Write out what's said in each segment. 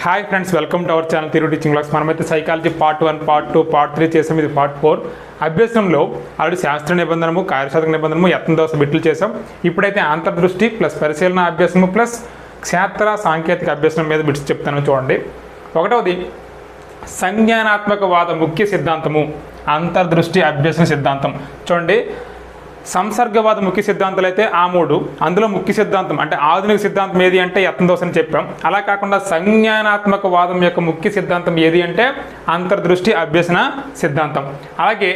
Hi friends, welcome to our channel Telugu teaching class. మనమైతే psychology part 1, part 2, part 3 చేసాం. ఇది part 4. అభ్యాసంలో already శాస్త్ర నిబంధనము, కార్యసాధక నిబంధనము, యత్నదోష బిట్లు చేసాం. ఇప్పుడైతే అంతర్దృష్టి ప్లస్ పరిశీలన అభ్యాసము ప్లస్ క్షేత్ర సాంకేతిక అభ్యాసం మీద బిట్స్ చెప్తాను చూడండి. ఒకటవది సంజ్ఞానాత్మకవాద ముఖ్య సిద్ధాంతము, అంతర్దృష్టి అభ్యాసన సిద్ధాంతం. చూడండి, సంసర్గవాద ముఖ్య సిద్ధాంతాలు అయితే ఆ మూడు. అందులో ముఖ్య సిద్ధాంతం అంటే ఆధునిక సిద్ధాంతం ఏది అంటే యత్నదోష అని చెప్పాం. అలా కాకుండా సంజ్ఞానాత్మక వాదం యొక్క ముఖ్య సిద్ధాంతం ఏది అంటే అంతర్దృష్టి అభ్యసన సిద్ధాంతం. అలాగే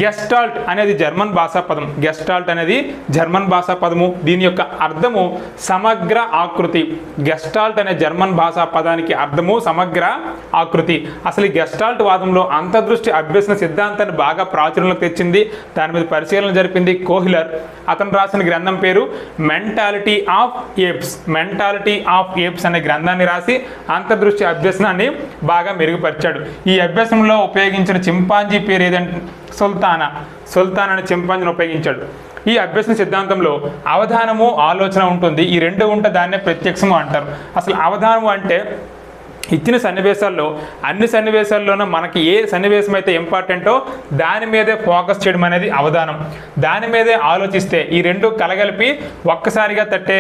గెస్టాల్ట్ అనేది జర్మన్ భాషా పదం. గెస్టాల్ట్ అనేది జర్మన్ భాషా పదము. దీని యొక్క అర్థము సమగ్ర ఆకృతి. గెస్టాల్ట్ అనే జర్మన్ భాషా పదానికి అర్థము సమగ్ర ఆకృతి. అసలు ఈ గెస్టాల్ట్ వాదంలో అంతర్దృష్టి అభ్యసన సిద్ధాంతాన్ని బాగా ప్రాచుర్యంలోకి తెచ్చింది, దాని మీద పరిశీలన జరిపింది కోహిలర్. అతను రాసిన గ్రంథం పేరు mentality of apes. Mentality of apes అనే గ్రంథాన్ని రాసి అంతర్దృష్టి అభ్యసనాన్ని బాగా మెరుగుపరిచాడు. ఈ అభ్యాసంలో ఉపయోగించిన చింపాంజీ పేరు ఏదంటే సుల్తానా అనే చింపాంజీని ఉపయోగించాడు. ఈ అభ్యసన సిద్ధాంతంలో అవధానము, ఆలోచన ఉంటుంది. ఈ రెండు ఉంటే దాన్నే ప్రత్యక్షము అంటారు. అసలు అవధానము అంటే ఇచ్చిన సన్నివేశాల్లో అన్ని సన్నివేశాల్లోనూ మనకి ఏ సన్నివేశం అయితే ఇంపార్టెంటో దాని మీదే ఫోకస్ చేయడం అనేది అవధానం. దాని మీదే ఆలోచిస్తే ఈ రెండు కలగలిపి ఒక్కసారిగా తట్టే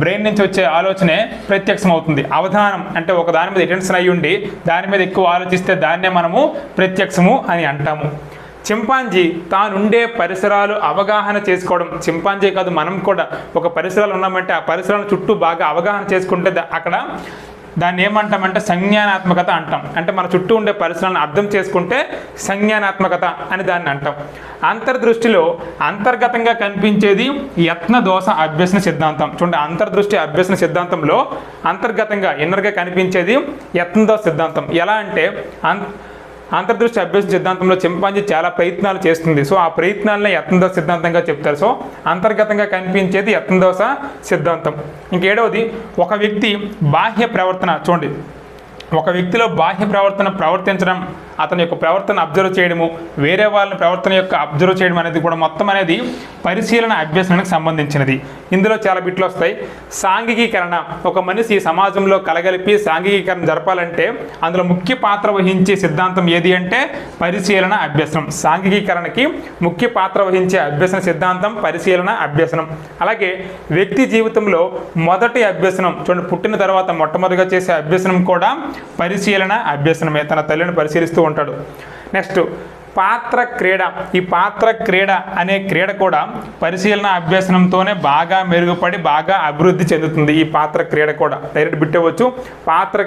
బ్రెయిన్ నుంచి వచ్చే ఆలోచనే ప్రత్యక్షం అవుతుంది. అవధానం అంటే ఒక దాని మీద అటెన్షన్ అయ్యి ఉండి దాని మీద ఎక్కువ ఆలోచిస్తే దాన్నే మనము ప్రత్యక్షము అని అంటాము. చింపాంజీ తానుండే పరిసరాలు అవగాహన చేసుకోవడం. చింపాంజీ కాదు, మనం కూడా ఒక పరిసరాలు ఉన్నామంటే ఆ పరిసరాల చుట్టూ బాగా అవగాహన చేసుకుంటే అక్కడ దాన్ని ఏమంటామంటే సంజ్ఞానాత్మకత అంటాం. అంటే మన చుట్టూ ఉండే పరిసరాలను అర్థం చేసుకుంటే సంజ్ఞానాత్మకత అని దాన్ని అంటాం. అంతర్దృష్టిలో అంతర్గతంగా కనిపించేది యత్నదోష అభ్యసన సిద్ధాంతం. చూడండి, అంతర్దృష్టి అభ్యసన సిద్ధాంతంలో అంతర్గతంగా ఇన్నర్గా కనిపించేది యత్నదోష సిద్ధాంతం. ఎలా అంటే అంతర్దృష్టి అభ్యసన సిద్ధాంతంలో చింపాంజీ చాలా ప్రయత్నాలు చేస్తుంది. సో ఆ ప్రయత్నాలనే యత్నదోష సిద్ధాంతంగా చెప్తారు. సో అంతర్గతంగా కనిపించేది యత్నదోష సిద్ధాంతం. ఇంకేడవది ఒక వ్యక్తి బాహ్య ప్రవర్తన. చూడండి, ఒక వ్యక్తిలో బాహ్య ప్రవర్తించడం, అతని యొక్క ప్రవర్తన అబ్జర్వ్ చేయడము, వేరే వాళ్ళ ప్రవర్తన యొక్క అబ్జర్వ్ చేయడం అనేది కూడా మొత్తం అనేది పరిశీలన అభ్యసనానికి సంబంధించినది. ఇందులో చాలా బిట్లు వస్తాయి. సాంఘికీకరణ, ఒక మనిషి సమాజంలో కలగలిపి సాంఘికీకరణ జరపాలంటే అందులో ముఖ్య పాత్ర వహించే సిద్ధాంతం ఏది అంటే పరిశీలన అభ్యసనం. సాంఘికీకరణకి ముఖ్య పాత్ర వహించే అభ్యసన సిద్ధాంతం పరిశీలన అభ్యసనం. అలాగే వ్యక్తి జీవితంలో మొదటి అభ్యసనం, చూడండి, పుట్టిన తర్వాత మొట్టమొదటిగా చేసే అభ్యసనం కూడా పరిశీలన అభ్యసనమే. తన తల్లిని పరిశీలిస్తూ ఉంటాడు. నెక్స్ట్ పాత్ర క్రీడ. ఈ పాత్ర క్రీడ అనే క్రీడ కూడా పరిశీలన అభ్యసనంతోనే బాగా మెరుగుపడి బాగా అభివృద్ధి చెందుతుంది. ఈ పాత్ర క్రీడ కూడా డైరెక్ట్ బిట్టవచ్చు. పాత్ర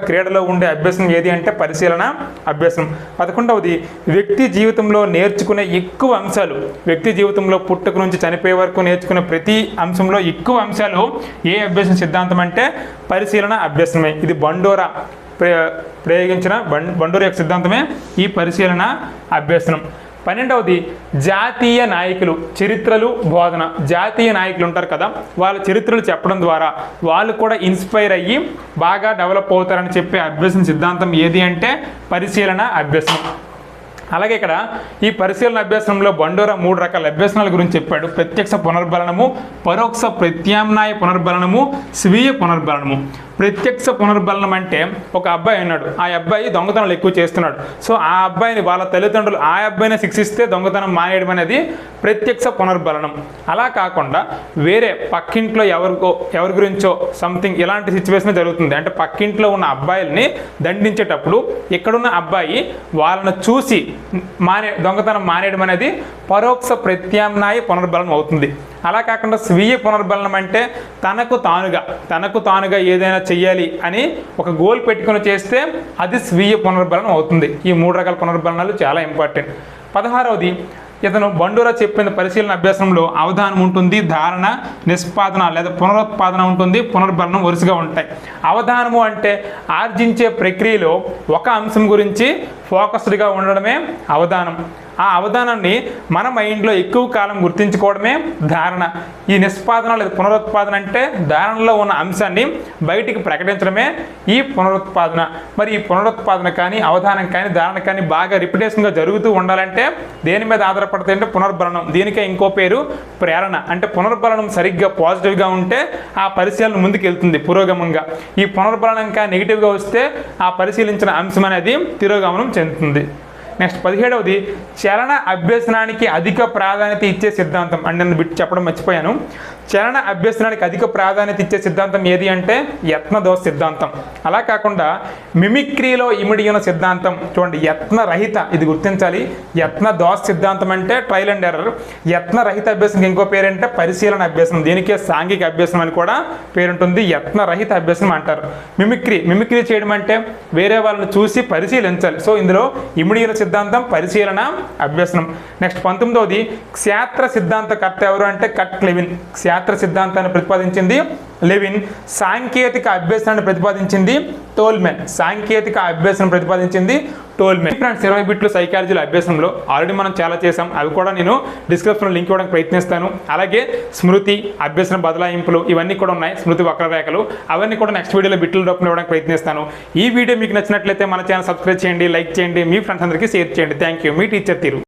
క్రీడలో ఉండే అభ్యసనం ఏది అంటే పరిశీలన అభ్యసనం. 11వది వ్యక్తి జీవితంలో నేర్చుకునే ఎక్కువ అంశాలు. వ్యక్తి జీవితంలో పుట్టుక నుంచి చనిపోయే వరకు నేర్చుకునే ప్రతి అంశంలో ఎక్కువ అంశాలు ఏ అభ్యసన సిద్ధాంతం అంటే పరిశీలన అభ్యసనమే. ఇది బండోరా ప్రయోగించిన బండూరు యొక్క సిద్ధాంతమే ఈ పరిశీలన అభ్యసనం. 12వది జాతీయ నాయకులు, చరిత్రలు, బోధన. జాతీయ నాయకులు ఉంటారు కదా, వాళ్ళ చరిత్రలు చెప్పడం ద్వారా వాళ్ళు కూడా ఇన్స్పైర్ అయ్యి బాగా డెవలప్ అవుతారని చెప్పే అభ్యసన సిద్ధాంతం ఏది అంటే పరిశీలన అభ్యసనం. అలాగే ఇక్కడ ఈ పరిశీలన అభ్యాసంలో బండోరా 3 రకాల అభ్యసనాల గురించి చెప్పాడు. ప్రత్యక్ష పునర్బలనము, పరోక్ష ప్రత్యామ్నాయ పునర్బలనము, స్వీయ పునర్బలనము. ప్రత్యక్ష పునర్బలనం అంటే ఒక అబ్బాయి ఉన్నాడు, ఆ అబ్బాయి దొంగతనాలు ఎక్కువ చేస్తున్నాడు. సో ఆ అబ్బాయిని వాళ్ళ తల్లిదండ్రులు ఆ అబ్బాయిని శిక్షిస్తే దొంగతనం మానేయడం అనేది ప్రత్యక్ష పునర్బలనం. అలా కాకుండా వేరే పక్కింట్లో ఎవరి గురించో సంథింగ్ ఇలాంటి సిచ్యువేషన్ జరుగుతుంది అంటే పక్కింట్లో ఉన్న అబ్బాయిల్ని దండించేటప్పుడు ఇక్కడున్న అబ్బాయి వాళ్ళను చూసి దొంగతనం మానేయడం అనేది పరోక్ష ప్రత్యామ్నాయ పునర్బలనం అవుతుంది. అలా కాకుండా స్వీయ పునర్బలనం అంటే తనకు తానుగా ఏదైనా చెయ్యాలి అని ఒక గోల్ పెట్టుకుని చేస్తే అది స్వీయ పునర్బలనం అవుతుంది. ఈ 3 రకాల పునర్బలనాలు చాలా ఇంపార్టెంట్. 16వది ఇతను బండూరా చెప్పిన పరిశీలన అభ్యాసంలో అవధానం ఉంటుంది, ధారణ, నిష్పాదన లేదా పునరుత్పాదన ఉంటుంది, పునర్బలనం వరుసగా ఉంటాయి. అవధానము అంటే ఆర్జించే ప్రక్రియలో ఒక అంశం గురించి ఫోకస్డ్గా ఉండడమే అవధానం. ఆ అవధానాన్ని మన మైండ్లో ఎక్కువ కాలం గుర్తించుకోవడమే ధారణ. ఈ నిష్పాదన లేదా పునరుత్పాదన అంటే ధారణలో ఉన్న అంశాన్ని బయటికి ప్రకటించడమే ఈ పునరుత్పాదన. మరి ఈ పునరుత్పాదన కానీ అవధానం కానీ ధారణ కానీ బాగా రిపిటేషన్గా జరుగుతూ ఉండాలంటే దేని మీద ఆధారపడుతుంది అంటే పునర్బలనం. దీనికే ఇంకో పేరు ప్రేరణ. అంటే పునర్బలనం సరిగ్గా పాజిటివ్గా ఉంటే ఆ పరిశీలన ముందుకు వెళ్తుంది పురోగమంగా. ఈ పునర్బలనం కానీ నెగిటివ్గా వస్తే ఆ పరిశీలించిన అంశం అనేది తిరోగమనం చెందుతుంది. నెక్స్ట్ 17వది చలన అభ్యసనానికి అధిక ప్రాధాన్యత ఇచ్చే సిద్ధాంతం. అంటే నేను బిట్ చెప్పడం మర్చిపోయాను. చలన అభ్యసనానికి అధిక ప్రాధాన్యత ఇచ్చే సిద్ధాంతం ఏది అంటే యత్నదోష సిద్ధాంతం. అలా కాకుండా మిమిక్రీలో ఇమిడి ఉన్న సిద్ధాంతం చూడండి, యత్నరహిత, ఇది గుర్తించాలి. యత్నదోష సిద్ధాంతం అంటే ట్రయల్ అండ్ ఎర్రర్. యత్నరహిత అభ్యాసం ఇంకో పేరంటే పరిశీలన అభ్యాసం. దీనికే సాంఘిక అభ్యాసం అని కూడా పేరుంటుంది. యత్నరహిత అభ్యాసం అంటారు. మిమిక్రీ చేయడం అంటే వేరే వాళ్ళని చూసి పరిశీలించాలి. సో ఇందులో ఇమిడి ఉన్న సిద్ధాంతం పరిశీలన అభ్యసనం. నెక్స్ట్ 19వది క్షేత్ర సిద్ధాంతకర్త ఎవరు అంటే కట్ లెవిన్. క్షేత్ర సిద్ధాంతాన్ని ప్రతిపాదించింది లెవిన్. సాంకేతిక అభ్యసనాన్ని ప్రతిపాదించింది టోల్మెన్. సాంకేతిక అభ్యసనం ప్రతిపాదించింది టోల్మెన్. ఫ్రెండ్స్ 20 బిట్లు సైకాలజీలో అభ్యాసంలో ఆల్రెడీ మనం చాలా చేసాం. అవి కూడా నేను డిస్క్రిప్షన్లో లింక్ ఇవ్వడానికి ప్రయత్నిస్తాను. అలాగే స్మృతి, అభ్యసన బదలాయింపులు ఇవన్నీ కూడా ఉన్నాయి. స్మృతి వక్రరేఖలు అవన్నీ కూడా నెక్స్ట్ వీడియోలో బిట్ల రూపంలో ఇవ్వడానికి ప్రయత్నిస్తాను. ఈ వీడియో మీకు నచ్చినట్లయితే మన ఛానల్ సబ్స్క్రైబ్ చేయండి, లైక్ చేయండి, మీ ఫ్రెండ్స్ అందరికీ షేర్ చేయండి. Thank you. మీ టీచర్ తీరు.